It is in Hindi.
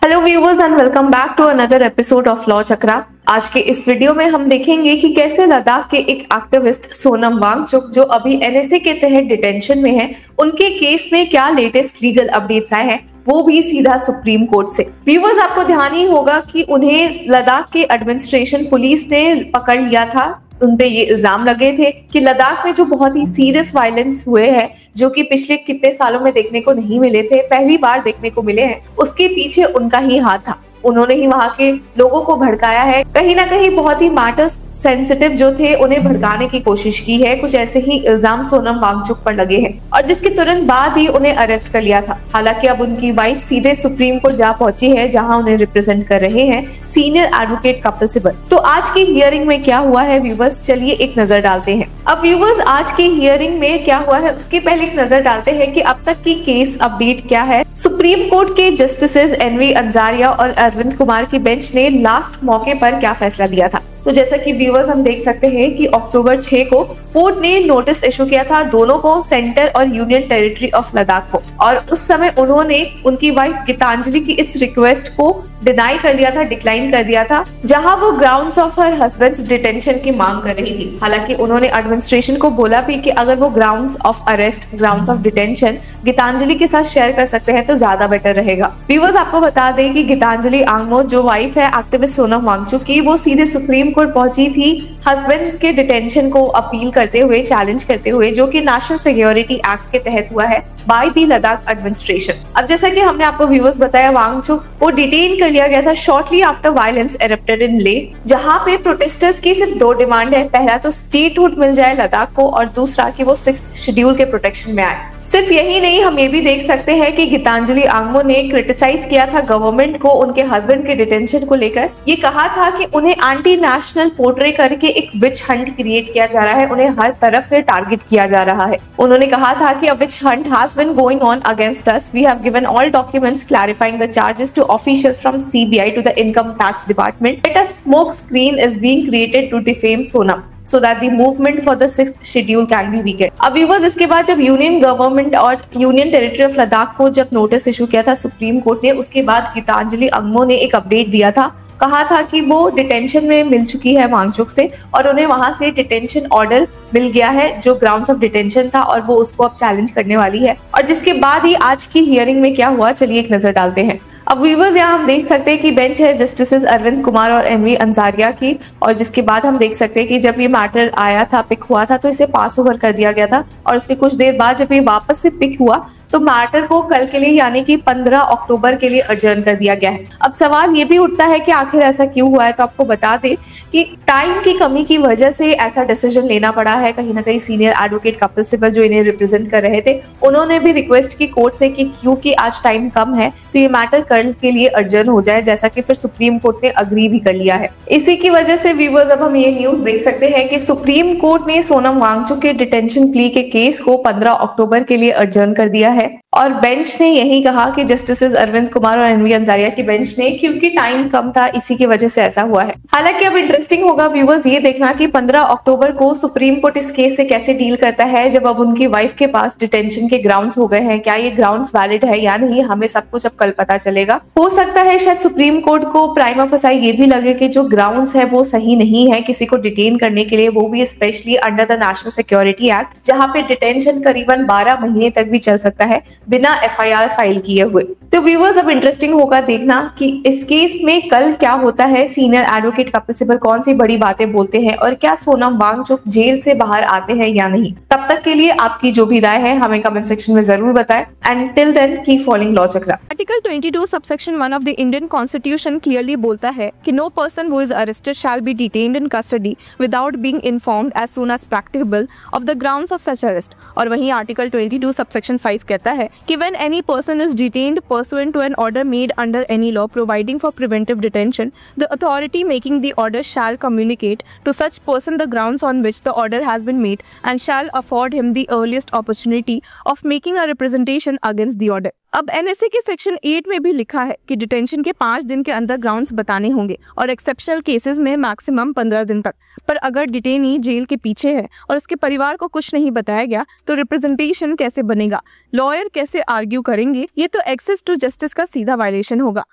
Hello viewers and welcome back to another episode of law Chakra. आज के इस वीडियो में हम देखेंगे कि कैसे लद्दाख के एक एक्टिविस्ट सोनम वांगचुक जो अभी एनएसए के तहत डिटेंशन में है, उनके केस में क्या लेटेस्ट लीगल अपडेट्स आए हैं, वो भी सीधा सुप्रीम कोर्ट से। व्यूवर्स, आपको ध्यान ही होगा कि उन्हें लद्दाख के एडमिनिस्ट्रेशन पुलिस ने पकड़ लिया था। उनपे ये इल्जाम लगे थे कि लद्दाख में जो बहुत ही सीरियस वायलेंस हुए हैं, जो कि पिछले कितने सालों में देखने को नहीं मिले थे, पहली बार देखने को मिले हैं, उसके पीछे उनका ही हाथ था। उन्होंने ही वहां के लोगों को भड़काया है, कहीं ना कहीं बहुत ही मैटर्स सेंसिटिव जो थे उन्हें भड़काने की कोशिश की है। कुछ ऐसे ही इल्जाम सोनम वांगचुक पर लगे हैं और जिसके तुरंत बाद ही उन्हें अरेस्ट कर लिया था। हालांकि अब उनकी वाइफ सीधे सुप्रीम कोर्ट जा पहुंची है, जहां उन्हें रिप्रेजेंट कर रहे हैं सीनियर एडवोकेट कपिल सिब्बल। तो आज की हियरिंग में क्या हुआ है व्यूवर्स, चलिए एक नजर डालते हैं। अब व्यूवर्स, आज की हियरिंग में क्या हुआ है उसके पहले एक नजर डालते हैं कि अब तक की केस अपडेट क्या है। सुप्रीम कोर्ट के जस्टिसेस एनवी अंजारिया और अरविंद कुमार की बेंच ने लास्ट मौके पर क्या फैसला दिया था। तो जैसा कि व्यूवर्स हम देख सकते हैं कि अक्टूबर 6 को कोर्ट ने नोटिस इशू किया था दोनों को, सेंटर और यूनियन टेरिटरी ऑफ लद्दाख को, और उस समय उन्होंने उनकी वाइफ गीतांजलि की इस रिक्वेस्ट को डिनाई कर दिया था, डिक्लाइन कर दिया था, जहां वो grounds of her husband's detention की मांग कर रही थी। हालांकि उन्होंने एडमिनिस्ट्रेशन को बोला भी कि अगर वो grounds of arrest, grounds of detention Gitanjali के साथ शेयर कर सकते हैं तो ज्यादा बेटर रहेगा। व्यूवर्स, आपको बता दें कि गीतांजलि आंगमो जो वाइफ है एक्टिविस्ट सोनम वांगचुक की, वो सीधे सुप्रीम कोर्ट पहुंची थी हस्बैंड के डिटेंशन को अपील करते हुए, चैलेंज करते हुए, जो कि नेशनल सिक्योरिटी एक्ट के तहत हुआ है बाय दी लद्दाख एडमिनिस्ट्रेशन। अब जैसा कि हमने आपको व्यूवर्स बताया, वांगचुक को डिटेन कर लिया गया था शॉर्टली आफ्टर वायलेंस एरप्टेड इन लेह, जहां पे प्रोटेस्टर्स की सिर्फ दो डिमांड है। पहला तो स्टेटहुड मिल जाए लद्दाख को, और दूसरा कि वो 6th शेड्यूल के प्रोटेक्शन में आए। सिर्फ यही नहीं, हम ये भी देख सकते हैं कि गीतांजलि आंगमो ने क्रिटिसाइज किया था गवर्नमेंट को उनके हस्बैंड के डिटेंशन को लेकर। ये कहा था कि उन्हें एंटी नेशनल पोर्ट्रे करके एक विच हंट क्रिएट किया जा रहा है, उन्हें हर तरफ से टारगेट किया जा रहा है। उन्होंने कहा था कि a witch hunt has been going on against us, we have given all documents clarifying the charges to officials from CBI to the income tax department, but a smoke screen is being created to defame Sonam so that the movement for the 6th schedule can be weakened। अब व्यूवर्स, इसके बाद जब यूनियन गवर्नमेंट और यूनियन टेरिटरी ऑफ लद्दाख को जब नोटिस इशू किया था सुप्रीम कोर्ट ने, उसके बाद गीतांजलि आंगमो ने एक अपडेट दिया था। कहा था कि वो डिटेंशन में मिल चुकी है वांगचुक से और उन्हें वहां से डिटेंशन ऑर्डर मिल गया है जो ग्राउंड्स ऑफ डिटेंशन था, और वो उसको अब चैलेंज करने वाली है। और जिसके बाद ही आज की हियरिंग में क्या हुआ, चलिए एक नजर डालते हैं। अब व्यूवर्स, यहाँ हम देख सकते हैं कि बेंच है जस्टिसेस अरविंद कुमार और एनवी अंजारिया की, और जिसके बाद हम देख सकते हैं कि जब ये मैटर आया था, पिक हुआ था, तो इसे पास ओवर कर दिया गया था, और उसके कुछ देर बाद जब ये वापस से पिक हुआ तो मैटर को कल के लिए यानी कि 15 अक्टूबर के लिए अडजर्न कर दिया गया है। अब सवाल ये भी उठता है कि आखिर ऐसा क्यों हुआ है। तो आपको बता दें कि टाइम की कमी की वजह से ऐसा डिसीजन लेना पड़ा है। कहीं ना कहीं सीनियर एडवोकेट कपिल सिब्बल जो इन्हें रिप्रेजेंट कर रहे थे, उन्होंने भी रिक्वेस्ट की कोर्ट से कि क्योंकि आज टाइम कम है तो ये मैटर कल के लिए अडजर्न हो जाए, जैसा कि फिर सुप्रीम कोर्ट ने अग्री भी कर लिया है। इसी की वजह से व्यूवर्स, अब हम ये न्यूज देख सकते हैं कि सुप्रीम कोर्ट ने सोनम वांगचुक के डिटेंशन प्ली के केस को 15 अक्टूबर के लिए अडजर्न कर दिया है, और बेंच ने यही कहा कि जस्टिसेस अरविंद कुमार और एनवी अंजारिया की बेंच ने, क्योंकि टाइम कम था इसी की वजह से ऐसा हुआ है। हालांकि अब इंटरेस्टिंग होगा व्यूवर्स ये देखना कि 15 अक्टूबर को सुप्रीम कोर्ट इस केस से कैसे डील करता है, जब अब उनकी वाइफ के पास डिटेंशन के ग्राउंड्स हो गए हैं। क्या ये ग्राउंड्स वैलिड है या नहीं, हमें सब कुछ अब कल पता चलेगा। हो सकता है शायद सुप्रीम कोर्ट को प्राइमा फसाई ये भी लगे कि जो ग्राउंड्स है वो सही नहीं है किसी को डिटेन करने के लिए, वो भी specially under the national security act, जहां पे डिटेंशन करीबन 12 महीने तक भी चल सकता है बिना एफआईआर फाइल किए हुए। तो व्यूवर्स, अब इंटरेस्टिंग होगा देखना कि इस केस में कल क्या होता है। सीनियर एडवोकेट कपिल सिब्बल कौन सी बड़ी बातें बोलते हैं और क्या सोनम वांगचुक जेल से बाहर आते हैं या नहीं। तब तक के लिए आपकी जो भी राय है हमें कमेंट सेक्शन में जरूर बताएं, and till then keep following law Chakra. Article 22 subsection 1 of the Indian constitution clearly बोलता है कि no person who is arrested shall be detained in custody without being informed as soon as practicable of the grounds of such arrest. और वहीं आर्टिकल 22 सबसेक्शन 5 कहता है कि when any person is detained pursuant to an order made under any law providing for preventive detention, the authority making the order shall communicate to such person the grounds on which the order has been made and shall afford him the earliest opportunity of making a representation against the order. अब एनएसए के सेक्शन 8 में भी लिखा है कि डिटेंशन के 5 दिन के अंदर ग्राउंड्स बताने होंगे और एक्सेप्शनल केसेस में मैक्सिमम 15 दिन तक। पर अगर डिटेनी जेल के पीछे है और उसके परिवार को कुछ नहीं बताया गया तो रिप्रेजेंटेशन कैसे बनेगा, लॉयर कैसे आर्ग्यू करेंगे? ये तो एक्सेस टू जस्टिस का सीधा वायलेशन होगा।